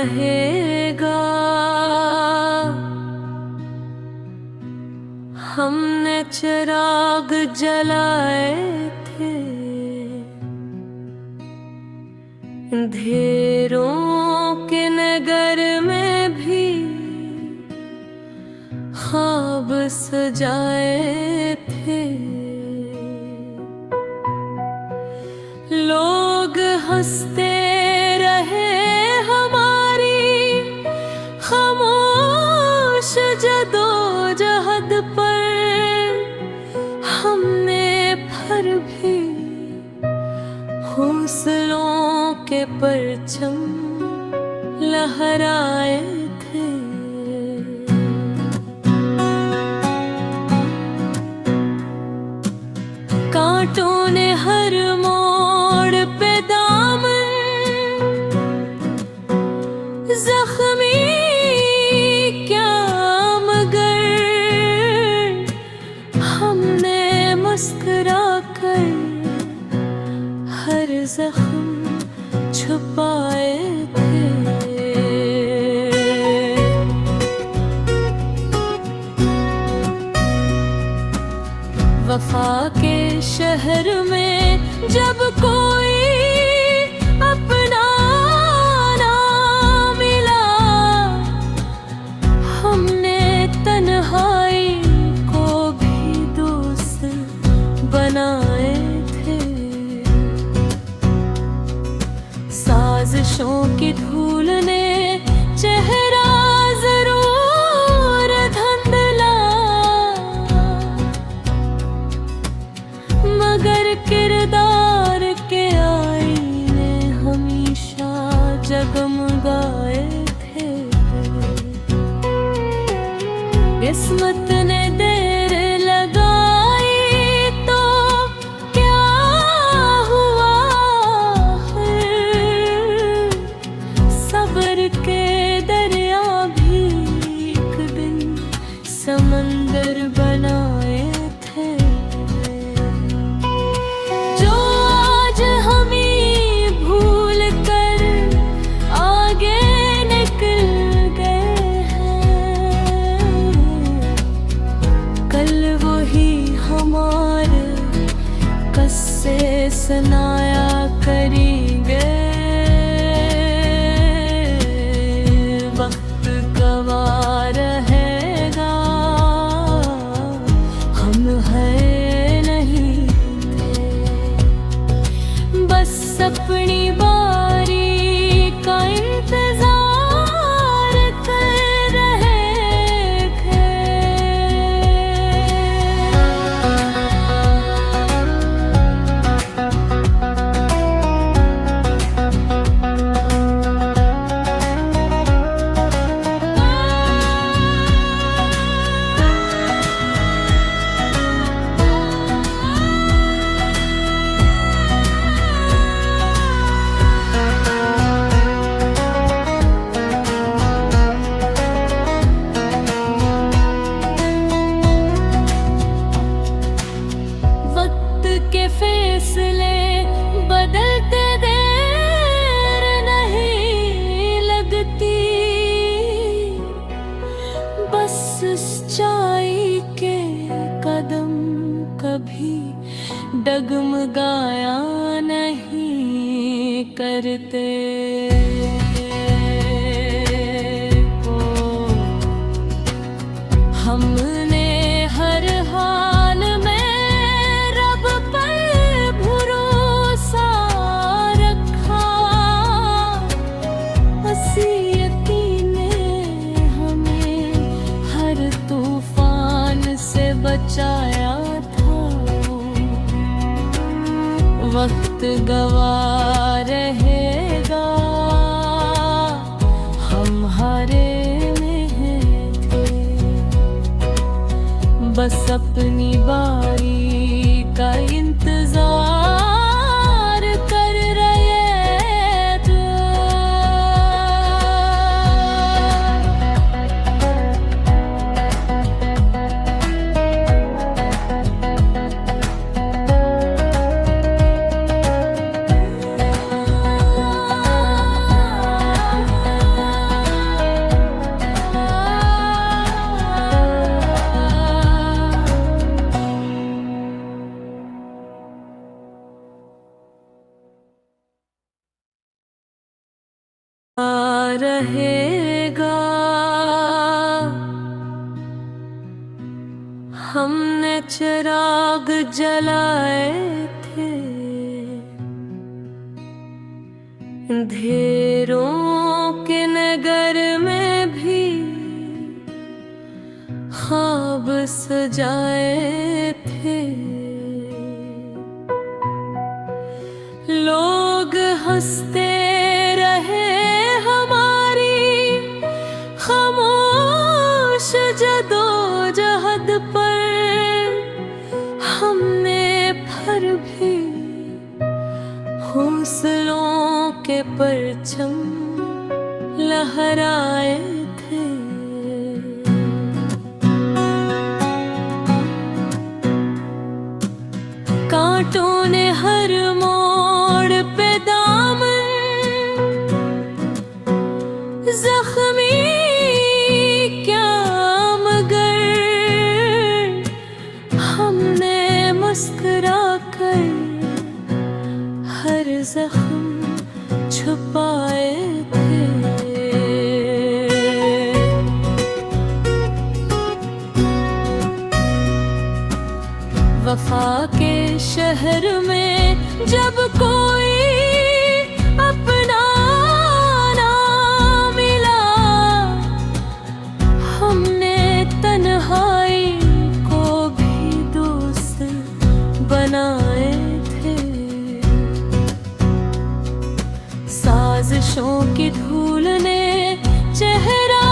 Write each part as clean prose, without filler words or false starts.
रहेगा। हमने चिराग जलाए थे, अंधेरों के नगर में भी ख्वाब सजाए थे। लोग हंसते रहे हमारी खामोश जदोजहद पर, हमने फिर भी हौसलों के परचम लहराए थे। कांटों ने हर मोड़ पे दामन जख्मी क्या मगर, हमने मुस्कुरा कर हर जख्म छुपाए थे। वफा के शहर में जब कोई अपना ना मिला, हमने तन्हाई को भी दोस्त बनाए थे। साजिशों की धूल ने चेहरा जरूर धुंधला, मगर किरदार के आईने हमेशा जगमगाए थे। किस्मत ने देर लगाई तो क्या हुआ है, सब्र के दरिया भी एक दिन समंदर बनाए थे। जो आज हमें भूल कर आगे निकल गए हैं, कल वही हमारे किस्से सुनाया करेंगे। वक्त गवाह रहेगा, हम है नहीं थे, बस अपनी बारी का इंतजार कर रहे थे। वक्त के फैसले बदलते देर नहीं लगती, बस सच्चाई के कदम कभी डगमगाया नहीं करते। हमने हर हाल में रब पर भरोसा रखा, वसीयती ने हमें हर तूफान से बचाया था। वक्त गवाह रहेगा, हम हारे में थे, बस अपनी बारी का इंतजार कर रहे थे। रहेगा। हमने चिराग जलाए थे, अंधेरों के नगर में भी ख्वाब सजाए थे। लोग हंसते रहे हमारी खामोश जदोजहद पर, हमने फिर भी हौसलों के परचम लहराए थे। कांटों ने हर मोड़ पे दामन जख्मी क्या मगर, हमने मुस्कुरा कर हर जख्म छुपाए थे। वफा के शहर में जब कोई अपना ना मिला, हमने तन्हाई को भी दोस्त बनाए थे। साजिशों की धूल ने चेहरा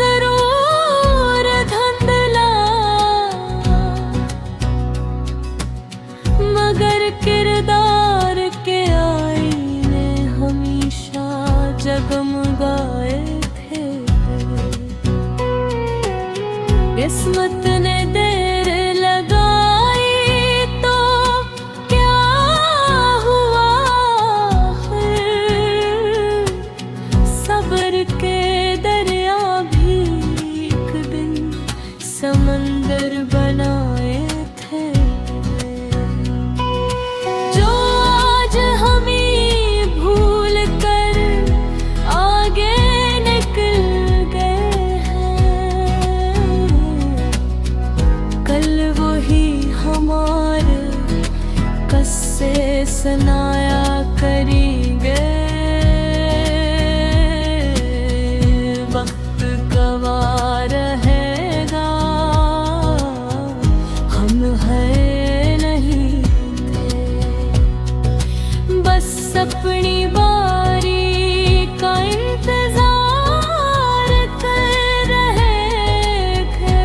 जरूर धुंधला, मगर किरदार के आईने हमेशा जगमगाए थे। किस्मत ने देर लगाई तो क्या हुआ फिर, सब्र के दरिया भी एक दिन समंदर बनाए थे। जो आज हमें भूल कर आगे निकल गए हैं, कल वही हमारे किस्से सुनाया करेंगे। वक्त गवाह रहेगा, हम है नहीं थे, बस अपनी बारी का इंतजार कर रहे थे।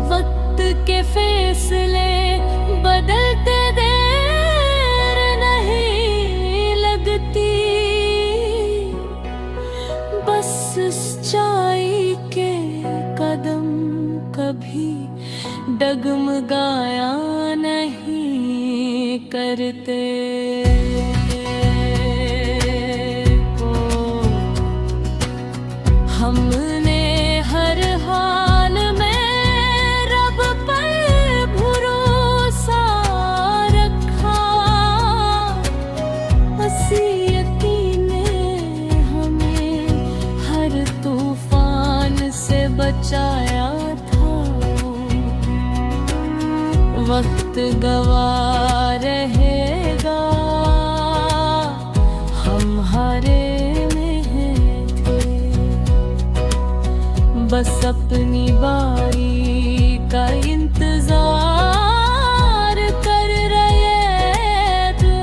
वक्त के फैसले बदलते देर नहीं लगती, बस सच्चाई के कदम कभी डगमगाया नहीं करते। हमने हर हाल में रब पर भरोसा रखा, उसी यकीन ने हमें हर तूफान से बचाया था। वक्त गवाह रहेगा, हम हारे में थे, बस अपनी बारी का इंतजार कर रहे थे।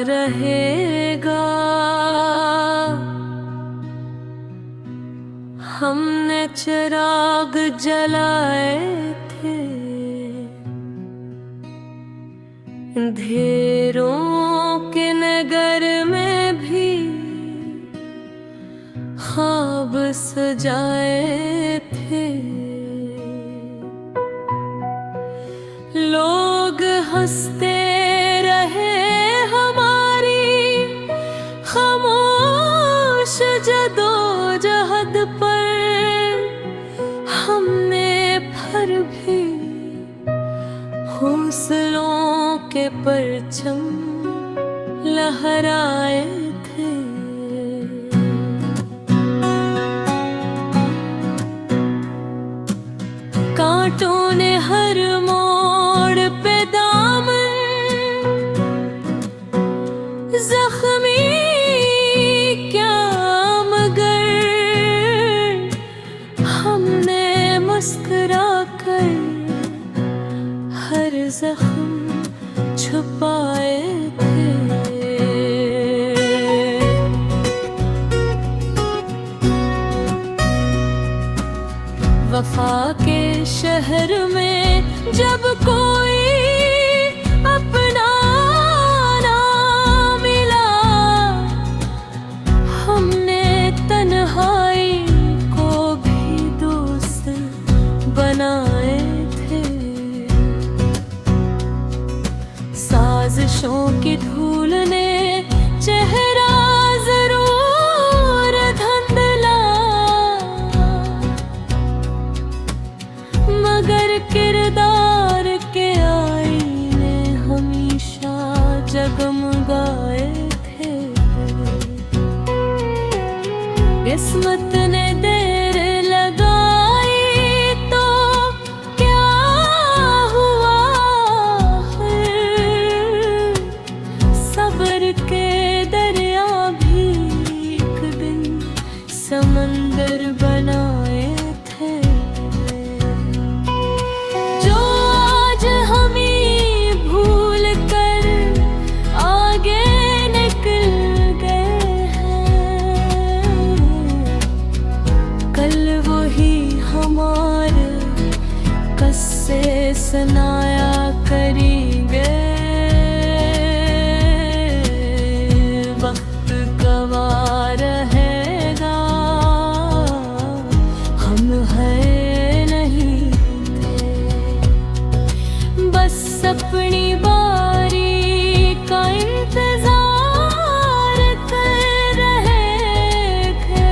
रहेगा। हमने चिराग जलाए थे, अंधेरों के नगर में भी ख्वाब सजाए थे। लोग हंसते रहे हमारी खामोश जदोजहद पर, हमने फिर भी हौसलों के परचम लहराए थे। कांटों ने हर मोड़ पे दामन जख्मी क्या मगर, हमने मुस्कुरा कर हर जख्म छुपाए थे। वफा के शहर में जब कोई अपना ना मिला, हमने तन्हाई को भी दोस्त बनाए थे। साजिशों की धूल ने चेहरा जरूर धुंधला, मगर किरदार के आईने हमेशा जगमगाए थे। किस्मत ने देर लगाई तो क्या हुआ, सब्र के दरिया भी एक दिन समंदर बनाए थे। जो आज हमें भूल कर आगे निकल गए हैं, कल वही हमारे किस्से सुनाया करेंगे। वक्त गवाह रहेगा, हम है नहीं थे, बस अपनी बारी का इंतजार कर रहे थे।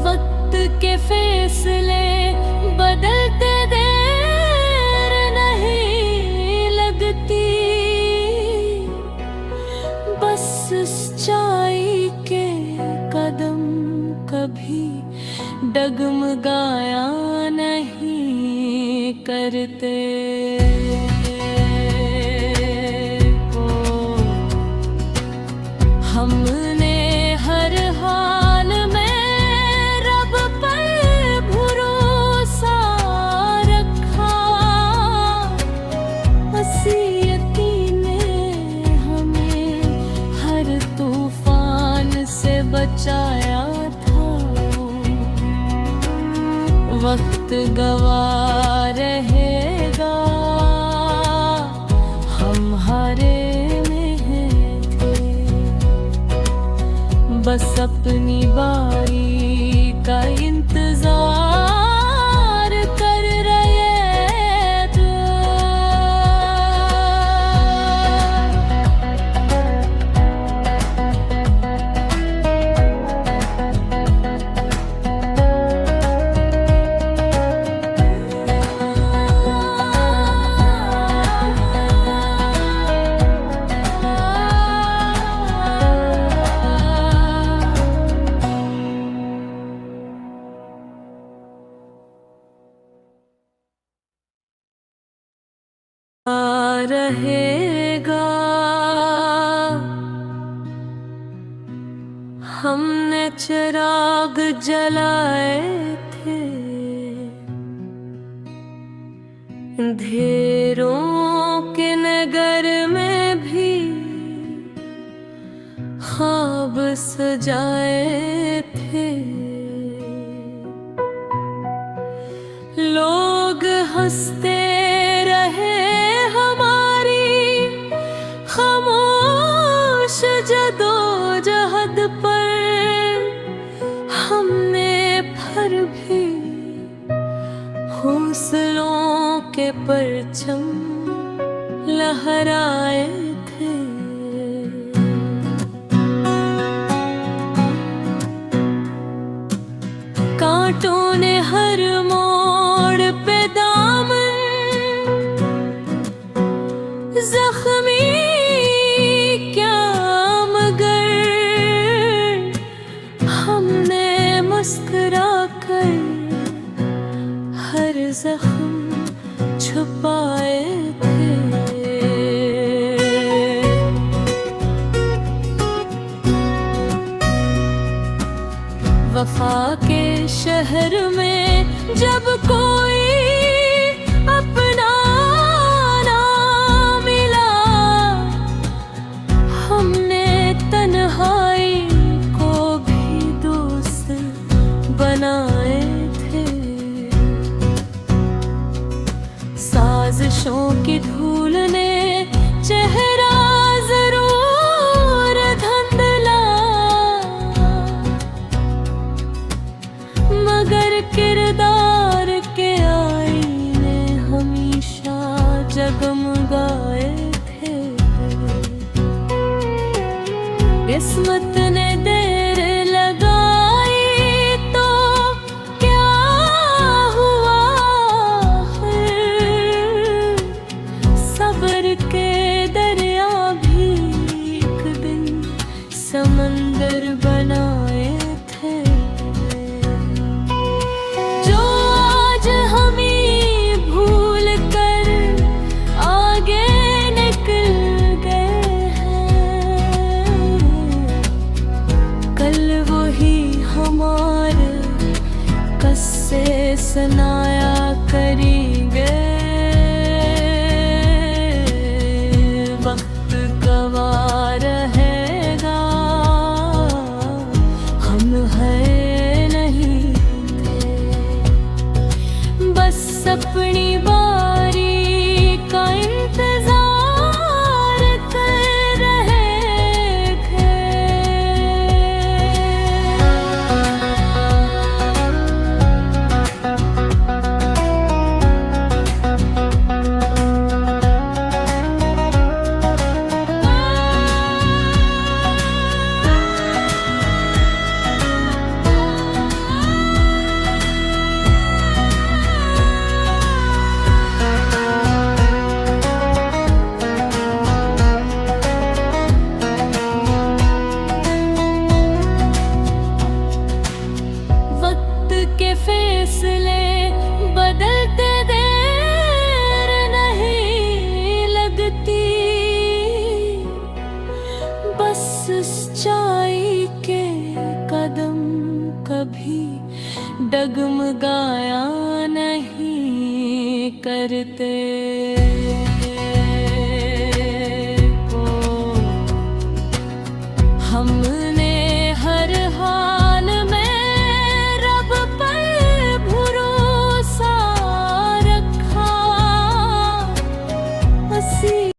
वक्त के फैसले बदलते देर नहीं लगती, बस सच्चाई के कदम कभी डगमगाया नहीं करते। हमने हर हाल में रब पर भरोसा रखा, हंसी यकीने हमें हर तूफान से बचाया था। वक्त गवाह रहेगा, हम हारे में थे, बस अपनी बारी का इंतजार कर रहे थे। रहेगा। हमने चिराग जलाए थे, अंधेरों के नगर में भी ख्वाब सजाए थे। लोग हंसते रहे हमारी खामोश जदोजहद पर, हमने फिर भी हौसलों के परचम लहराए थे। कांटों ने हर मोड़ पे दामन जख्मी क्या मगर, हमने मुस्कुरा कर हर जख्म छुपाए थे। वफा के शहर में जब कोई अपना ना मिला, हमने तन्हाई को भी दोस्त बनाए थे। साजिशों की धूल ने चेहरा जरूर धुंधला, मगर किरदार के आईने हमेशा जगमगाए थे। किस्मत ने देर लगाई तो क्या हुआ फिर, सब्र के दरिया भी एक दिन समंदर बनाए थे। जो आज हमें भूल कर आगे निकल गए हैं, कल वही हमारे किस्से सुनाया करेंगे। वक्त गवाह रहेगा, हम है नहीं थे, बस अपनी बारी का इंतजार कर रहे थे। वक्त के फैसले बदलते देर नहीं लगती, बस सच्चाई के कदम कभी डगमगाया नहीं करते।